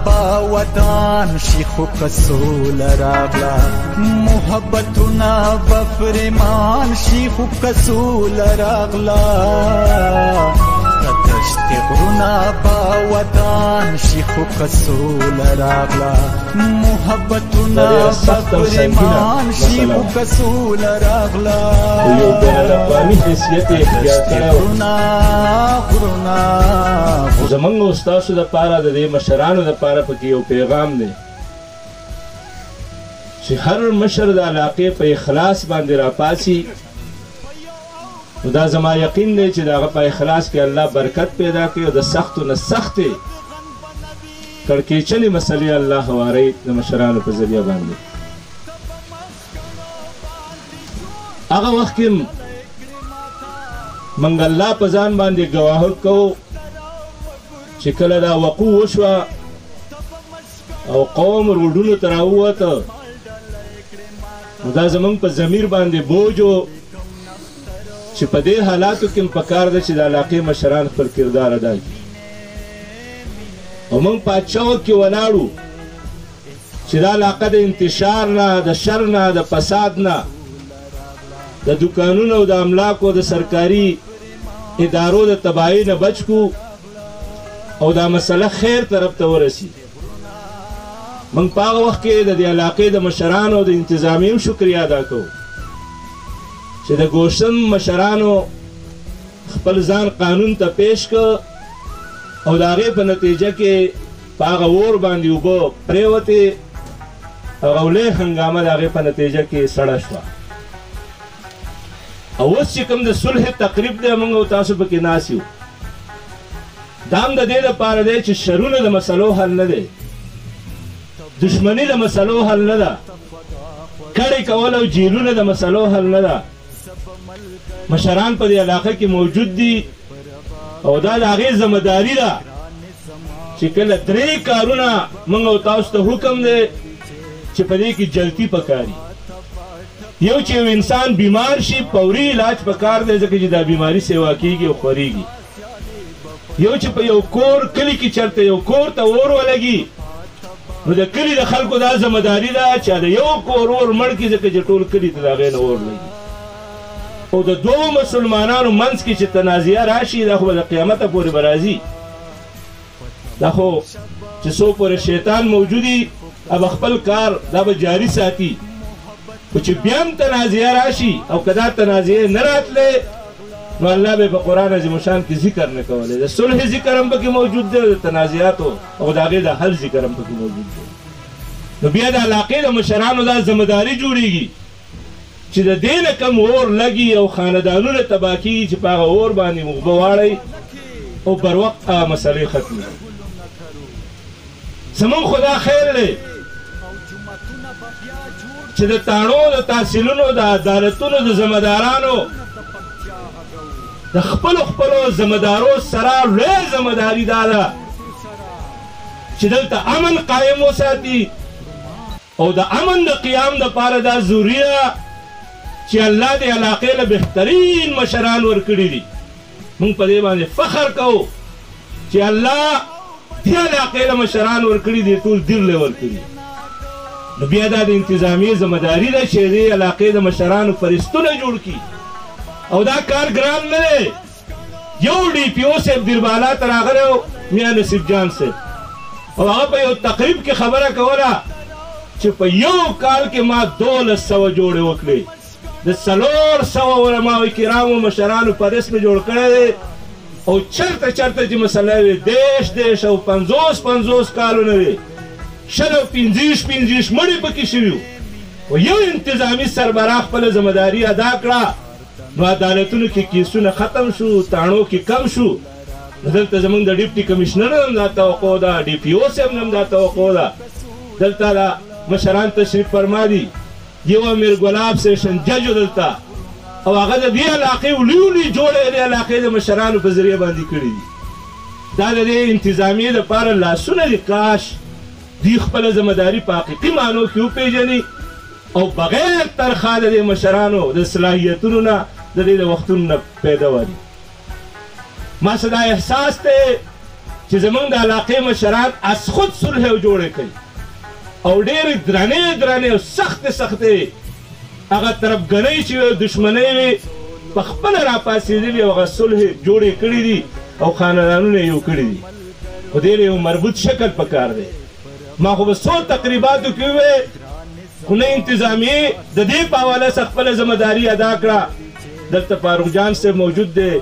با وطن شیخو کسول راغلا محبتنا بفرمان شیخو کسول راغلا تشتی غرونا با وطن شیخو کسول راغلا محبتنا بفرمان شیخو کسول راغلا زمونږ استادو د پاره د دې مشرانو د پاره پکې یو پیغام دی چې هر مشر د علاقې په اخلاص باندې راپاسي نو دا زما یقین دی چې د هغه په اخلاص کې الله برکت پیدا کوي او د سختو نه سختې کړکېچلې مسلې الله هواري د مشرانو په ذریعه باندې هغه وخت کې موږ الله په ځان باندې ګواهي کوو چې کله دا وقوع وشوه او قوم روډونو ته راووته نو دا زموږ په ضمیر باندې بوج و چې په دې حالاتو کې پکار ده چې د علاقې مشران خپل کردار ادا کړي او موږ په چوک کې ولاړو چې دا علاقه د انتشار نه د شر نه د فساد نه د دکانونو او د املاکو د سرکاري ادارو د تباہی نه بچ کو او دا مسله خیر طرف ته ورسی موږ په هغه وخت کې د دې علاقې د مشرانو د انتظامیو شکریا ادا کوو چې د ګوشتن مشرانو خپل ځان قانون ته پیش کړ او د هغې په نتیجه کې په هغه اور باندې اوبه پرېوتې او غولې هنګامه د هغې په نتیجه کې سړه شوه او اوس چې کوم د صلح تقریب دی موږ او تاسو پکې ناست یو دا هم د دې لپاره دی چې شرونه د مسلو حل نه دی دشمني د مسلو حل نه ده کړی کول او جیلونه د مسلو حل نه ده مشران په دې علاقه کې موجود دي او دا د هغې ذمهداري ده چې کله درې کارونه موږ او تاسو ته حکم دی چې په دې کې جلدي پکاري یو چې یو انسان بیمار شي فوري علاج پکار دی ځکه چې دا بیماري سیوا کیږي او خورېږي یو چې په یو کور کلي کې چېرته یو کور ته اور ولګي نو د کلي د خلکو دا ذمهداري ده چې د یو کور اور مړ کړي ځکه چې ټول کلي ته د هغې نه اور لګي او د دوو مسلمانانو منځ کې چې تنازعه راشي دا خو به د قیامته پورې به راځي دا خو چې څو پورې شیطان موجودي اب خپل کار دا به جاري ساتي خو چې بیا هم تنازعه راشي او که دا تنازعې نه راتلې نو الله به په قرآن عظیم الشان کې ذکر نه کولی د صلح ذکر هم پکې موجود دی د تنازعاتو او د هغې د حل ذکر هم پکې موجود دی نو بیا د علاقې د مشرانو دا ذمهداري جوړېږي چې د دې نه کم اور لګي او خاندانونه تباه کېږي چې په هغه اور باندې اوبه واړئ او پر وخت هغه مسلې ختمې زمونږ خو دا خیر دی چې د تاڼو د تحصیلونو د عدالتونو د ذمهدارانو د خپلو ذمهدارو سره لویه ذمهداري دا ده چې دلته امن قایم وساتي او د امن د قیام دپاره دا ضروري ده چې الله دې علاقې له بهترین مشران ورکړي دي. موږ په دې باندې فخر کوو چې الله دې علاقې له مشران ورکړي دي، ټول دیر له ورکړي. نو بیا دا د انتظامیې ذمہداري ده چې دې علاقې د مشرانو فریستونه جوړ کړي، او دا کار ګران نه دی. یو ډي پي او صاحب دیربالا ته راغلی و، میاں نصیب جان صاحب، او هغه په یو تقریب کې خبره کوله چې په یو کال کې ما 1200 جوړې وکړې. د 400 علماء کرامو مشرانو فهرست مې جوړ کړی دی، او چرته چرته چې مسله وي دیش او 50 کالونه وي، 15 مړي پکې شوي وو. او یو انتظامي سربراہ خپله ذمہداري ادا کړه، نو عدالتونو کې کیسونه ختم شو، تاڼو کې کم شو. دلته زمونږ د ډیپټي کمشنر هم دا توقع ده، ډي پي او صاحب هم دا توقع ده. دلته دا مشران تشریف فرما دي، یو امیر ګلاب سیشن جج دلته، او هغه د دې علاقې لوی جوړې د علاقې د مشرانو په ذریعه باندې کړي دي. دا د دې انتظامیې دپاره لاسونه دي، کاش دوی خپله ذمہداري په حقیقي معنو کې وپېژني، او بغیر ترخه د دې مشرانو د صلاحیتونو نه د دې د وختونو نه پیدا واري. ما څه دا احساس دی چې زمونږ د علاقې مشران از خود صلح جوړې کوي، او ډېرې درنې او سختې هغه طرفګنۍ چې وي، دشمنۍ وي، په خپله راپاڅېدلي او هغه صلح جوړې کړي دي او خاندانونه یې یو کړي دي. خو دې یو مربوط شکل پکار دی. ما خو به څو تقریباتو کې وویل، خو نه انتظامیې د دې په حواله څخه خپله ذمہداري ادا کړه. دلته فاروق جان صاحب موجود دی،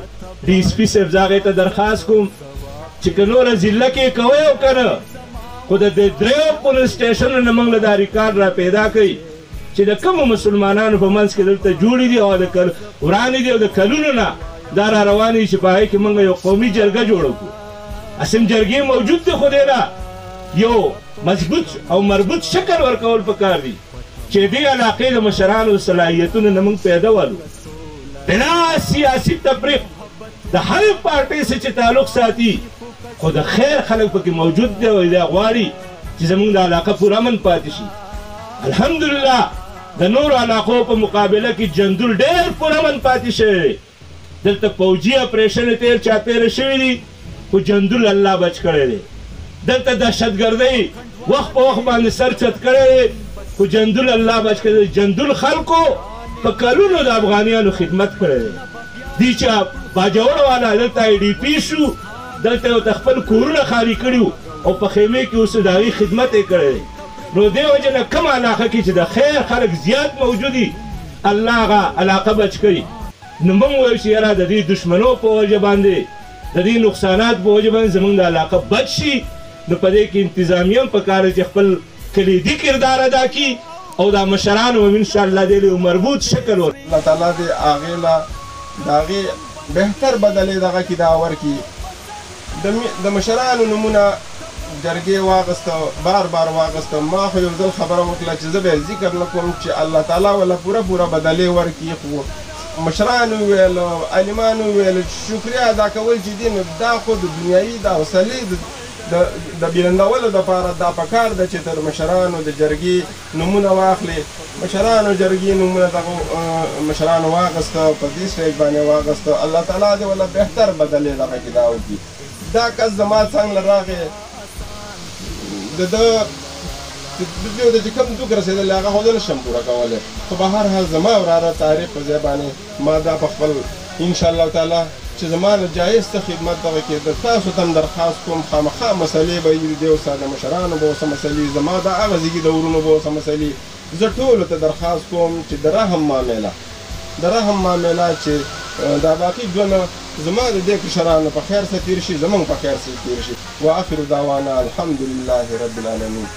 ډي اس پي صاحب، زه هغې ته درخواست کوم چې که نوره ضلع کې کوئ او که نه، خو د دې 3 پولیس سټیشنو نه موږ له دا ریکارډ را پیدا کوي چې د کومو مسلمانانو په منځ کې دلته جوړې دي، او د ورانې دي، او د کلونو نه دا را روانې دي چې په هغې کې موږ یو قومي جرګه جوړه کړو. اسم جرګې موجود دی، خو دې له یو مضبوط او مربوط شکل ورکول پکار دي چې دې علاقې د مشرانو صلاحیتونو نه موږ پیدا والو، بلا سیاسي تفریق د هر پارټۍ سره چې تعلق ساتي، خو د خیر خلک پکې موجود دی، او دا غواړي چې زموږ د علاقه پوره امن پاتې شي. الحمدلله د نورو علاقو په مقابله کې جندول ډېر پوره امن پاتې شوی. دلته پوجي اپریشن تیر چاپېره شوي دي، خو جندول الله بچ کړی دی. دلته دهشتګردۍ وخت په وخت باندې سر چت کړی دی، خو جندول الله بچ کړی دی. جندول خلکو په کلونو د افغانیانو خدمت کړی دی. دی چې باجوړ والا دلته آی ډي پي شو، دلته یو خپل کورونه خالي کړي وو، او په خیمې کې اوس د هغې خدمت یې کړی دی. نو دې وجه نه کومه علاقه کې چې د خیر خلک زیات موجود دي، الله هغه علاقه بچ کړي. نو موږ وایو چې یاره د دې دشمنو په وجه باندې، د دې نقصانات په وجه باندې زموږ د علاقه بچ شي. نو په دې کې انتظامیه هم پکار دی چې خپل کلیدي کردار ادا کړي، او دا مشرانو هم انشاءالله دې له مربوط شکل ور الله تعالی دې هغې له د هغې بهتر بدلې دغه کې دا ورکړي. د مشرانو نومونه جرګې واغسته، بار واغسته. ما خو یو ځل خبره وکړه چې زه به ذکر نه کوم چې الله تعالی ولا پوره بدلې ورکړي، خو مشرانو ویل، عالمانو ویل، شکریه ادا کول چې دي، نو دا خو د دنیایي د حوصلې د بیرندولو دپاره دا پکار ده چې تر مشرانو د جرګې نومونه واخلي. مشرانو جرګې نومونه دغه مشرانو واغسته، په دې سټیج باندې واغسته. الله تعالی دې ولا بهتر بدلې دغه کې دا وکړي. دا کس زما څنګ له راغی، د ده چې کوم دوک رسېدلی هغه خو زه نشم پوره کولی، خو به هر حال زما وراره طارق په ځای باندې ما دا په خپل انشاءالله تعالی چې زما نه جایز ته خدمت دغه کې د تاسو ته هم درخواست کوم، خامخا مسلې به وي، د استاده مشرانو به اوسه مسلې، زما د هغه زیږي د ورونو به اوسه مسلې. زه ټولو ته درخواست کوم چې د رحم معامله چې دا باقي ژوند زما د دې کشرانو په خیر سره تېر شي، زموږ په خیر سره تېر شي. واخر دعوانا الحمدلله رب العالمین.